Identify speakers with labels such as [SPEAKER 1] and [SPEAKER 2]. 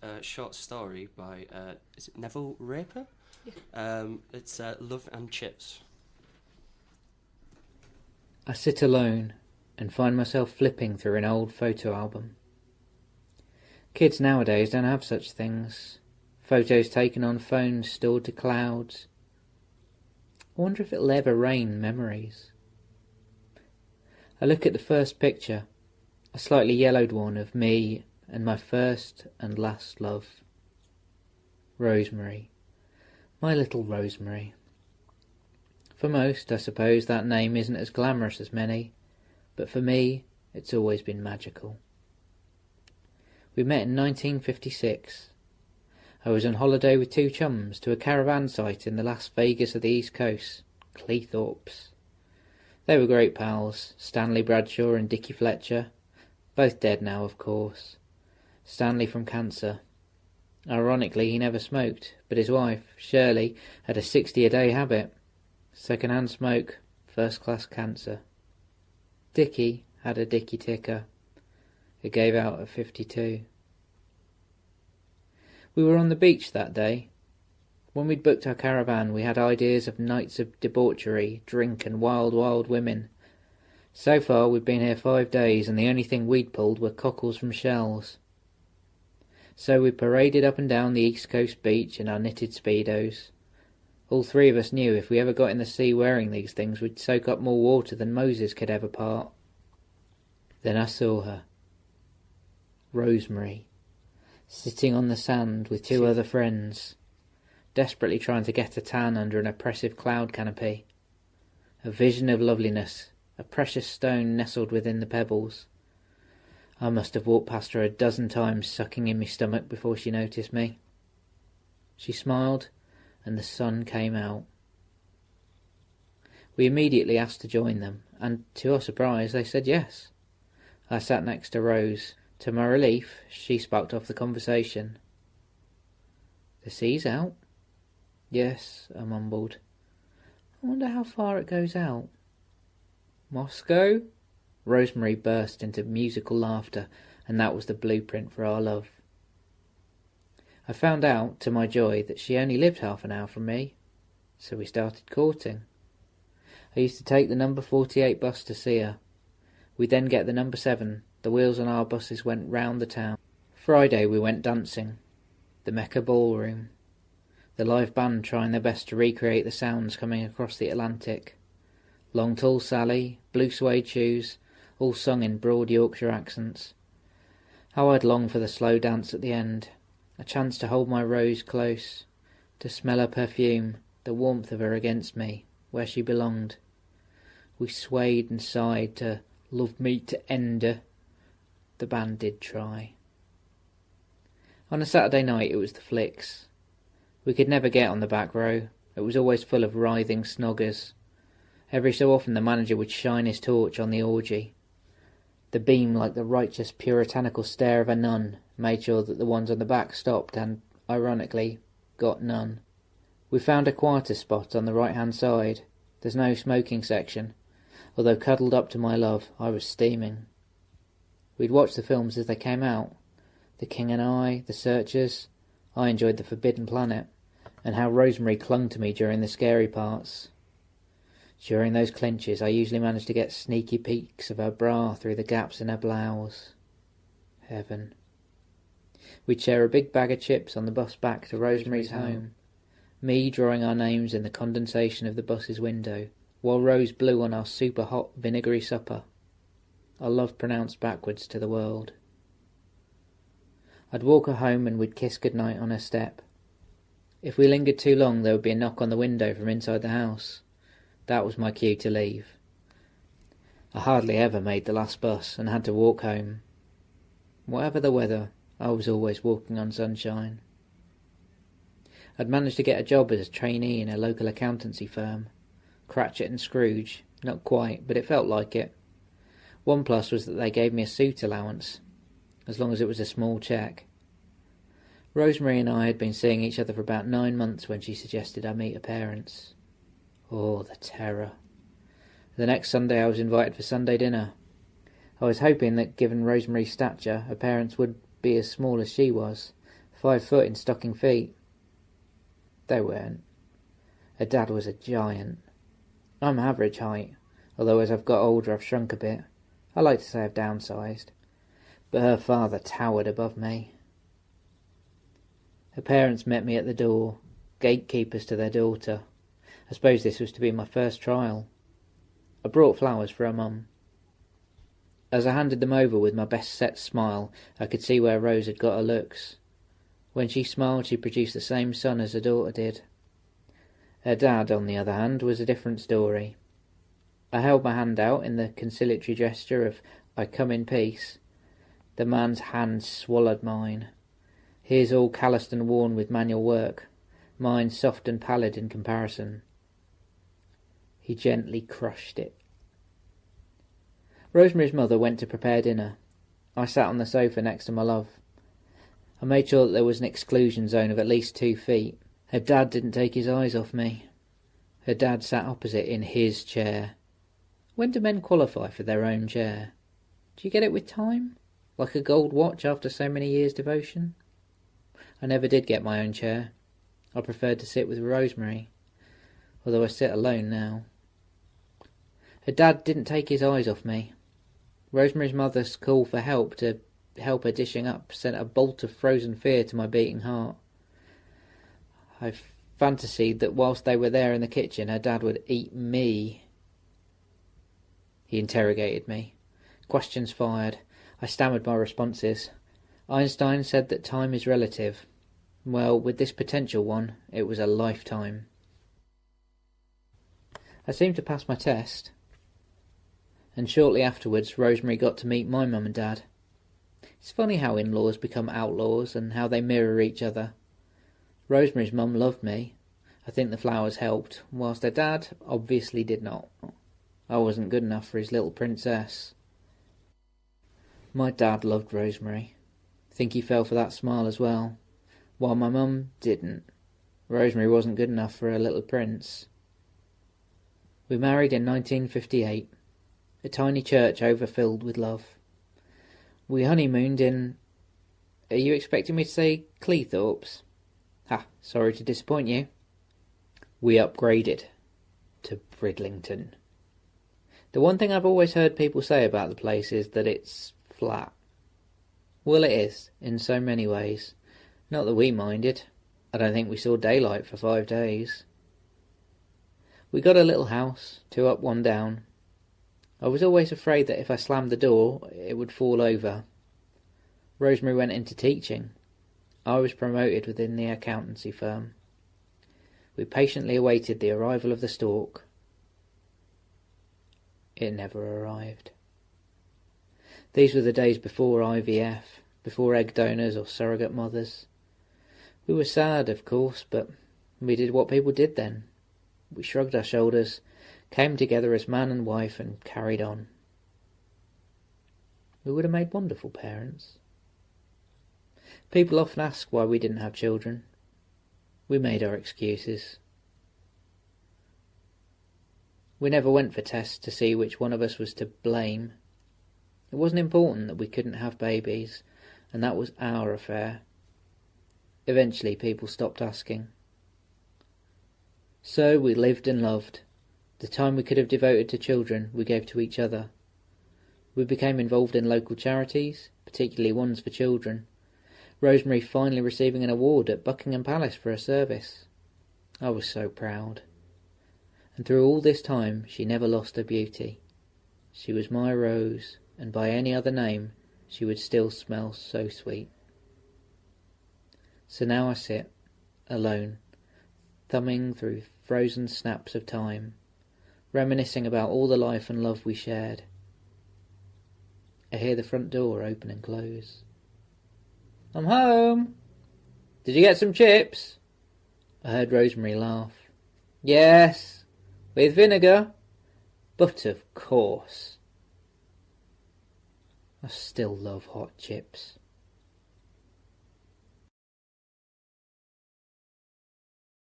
[SPEAKER 1] a short story by, is it Neville Raper?
[SPEAKER 2] Yeah.
[SPEAKER 1] It's Love and Chips.
[SPEAKER 3] I sit alone and find myself flipping through an old photo album. Kids nowadays don't have such things. Photos taken on phones stored to clouds. I wonder if it'll ever rain memories. I look at the first picture, a slightly yellowed one of me and my first and last love. Rosemary. My little Rosemary. For most, I suppose, that name isn't as glamorous as many, but for me, it's always been magical. We met in 1956. I was on holiday with two chums to a caravan site in the Las Vegas of the East Coast, Cleethorpes. They were great pals, Stanley Bradshaw and Dickie Fletcher, both dead now, of course. Stanley from cancer. Ironically, he never smoked, but his wife, Shirley, had a 60-a-day habit. Second-hand smoke, first-class cancer. Dickie had a Dickie ticker. It gave out at 52. We were on the beach that day. When we'd booked our caravan, we had ideas of nights of debauchery, drink and wild, wild women. So far, we'd been here 5 days, and the only thing we'd pulled were cockles from shells. So we paraded up and down the East Coast beach in our knitted Speedos. All three of us knew if we ever got in the sea wearing these things, we'd soak up more water than Moses could ever part. Then I saw her. Rosemary. Sitting on the sand with two other friends, desperately trying to get a tan under an oppressive cloud canopy. A vision of loveliness, a precious stone nestled within the pebbles. I must have walked past her a dozen times, sucking in my stomach before she noticed me. She smiled, and the sun came out. We immediately asked to join them, and to our surprise they said yes. I sat next to Rose. To my relief, she sparked off the conversation. "The sea's out?" "Yes," I mumbled. "I wonder how far it goes out." "Moscow?" Rosemary burst into musical laughter, and that was the blueprint for our love. I found out, to my joy, that she only lived half an hour from me, so we started courting. I used to take the number 48 bus to see her. We'd then get the number 7. The wheels on our buses went round the town. Friday we went dancing. The Mecca Ballroom. The live band trying their best to recreate the sounds coming across the Atlantic. Long Tall Sally, Blue Suede Shoes, all sung in broad Yorkshire accents. How I'd long for the slow dance at the end. A chance to hold my Rose close, to smell her perfume, the warmth of her against me, where she belonged. We swayed and sighed to Love Me to Ender. The band did try. On a Saturday night it was the flicks. We could never get on the back row. It was always full of writhing snoggers. Every so often the manager would shine his torch on the orgy. The beam, like the righteous puritanical stare of a nun, made sure that the ones on the back stopped and, ironically, got none. We found a quieter spot on the right-hand side. There's no smoking section. Although cuddled up to my love, I was steaming. We'd watched the films as they came out. The King and I, The Searchers. I enjoyed The Forbidden Planet, and how Rosemary clung to me during the scary parts. During those clinches I usually managed to get sneaky peeks of her bra through the gaps in her blouse. Heaven. We'd share a big bag of chips on the bus back to Rosemary's home, me drawing our names in the condensation of the bus's window, while Rose blew on our super hot vinegary supper. Our love pronounced backwards to the world. I'd walk her home and we'd kiss goodnight on her step. If we lingered too long there would be a knock on the window from inside the house. That was my cue to leave. I hardly ever made the last bus and had to walk home. Whatever the weather, I was always walking on sunshine. I'd managed to get a job as a trainee in a local accountancy firm. Cratchit and Scrooge, not quite, but it felt like it. One plus was that they gave me a suit allowance, as long as it was a small cheque. Rosemary and I had been seeing each other for about 9 months when she suggested I meet her parents. Oh, the terror. The next Sunday I was invited for Sunday dinner. I was hoping that, given Rosemary's stature, her parents would be as small as she was, 5 foot in stocking feet. They weren't. Her dad was a giant. I'm average height, although as I've got older I've shrunk a bit. I like to say I've downsized. But her father towered above me. Her parents met me at the door, gatekeepers to their daughter. I suppose this was to be my first trial. I brought flowers for her mum. As I handed them over with my best set smile, I could see where Rose had got her looks. When she smiled, she produced the same sun as her daughter did. Her dad, on the other hand, was a different story. I held my hand out in the conciliatory gesture of "I come in peace." The man's hand swallowed mine. His all calloused and worn with manual work, mine soft and pallid in comparison. He gently crushed it. Rosemary's mother went to prepare dinner. I sat on the sofa next to my love. I made sure that there was an exclusion zone of at least 2 feet. Her dad didn't take his eyes off me. Her dad sat opposite in his chair. When do men qualify for their own chair? Do you get it with time? Like a gold watch after so many years' devotion? I never did get my own chair. I preferred to sit with Rosemary, although I sit alone now. Her dad didn't take his eyes off me. Rosemary's mother's call for help to help her dishing up sent a bolt of frozen fear to my beating heart. I fantasied that whilst they were there in the kitchen, her dad would eat me. He interrogated me. Questions fired. I stammered my responses. Einstein said that time is relative. Well, with this potential one, it was a lifetime. I seemed to pass my test, and shortly afterwards Rosemary got to meet my mum and dad. It's funny how in-laws become outlaws and how they mirror each other. Rosemary's mum loved me. I think the flowers helped, whilst her dad obviously did not. I wasn't good enough for his little princess. My dad loved Rosemary. I think he fell for that smile as well, while my mum didn't. Rosemary wasn't good enough for her little prince. We married in 1958, a tiny church overfilled with love. We honeymooned in... Are you expecting me to say Cleethorpes? Ha, sorry to disappoint you. We upgraded to Bridlington. The one thing I've always heard people say about the place is that it's flat. Well, it is, in so many ways. Not that we minded. I don't think we saw daylight for 5 days. We got a little house, 2 up, 1 down. I was always afraid that if I slammed the door, it would fall over. Rosemary went into teaching. I was promoted within the accountancy firm. We patiently awaited the arrival of the stork. It never arrived. These were the days before IVF, before egg donors or surrogate mothers. We were sad, of course, but we did what people did then. We shrugged our shoulders, came together as man and wife, and carried on. We would have made wonderful parents. People often ask why we didn't have children. We made our excuses. We never went for tests to see which one of us was to blame. It wasn't important that we couldn't have babies, and that was our affair. Eventually people stopped asking. So we lived and loved. The time we could have devoted to children we gave to each other. We became involved in local charities, particularly ones for children. Rosemary finally receiving an award at Buckingham Palace for her service. I was so proud. And through all this time she never lost her beauty. She was my Rose, and by any other name she would still smell so sweet. So now I sit, alone, thumbing through frozen snaps of time, reminiscing about all the life and love we shared. I hear the front door open and close. I'm home. Did you get some chips? I heard Rosemary laugh. Yes, with vinegar. But of course. I still love hot chips.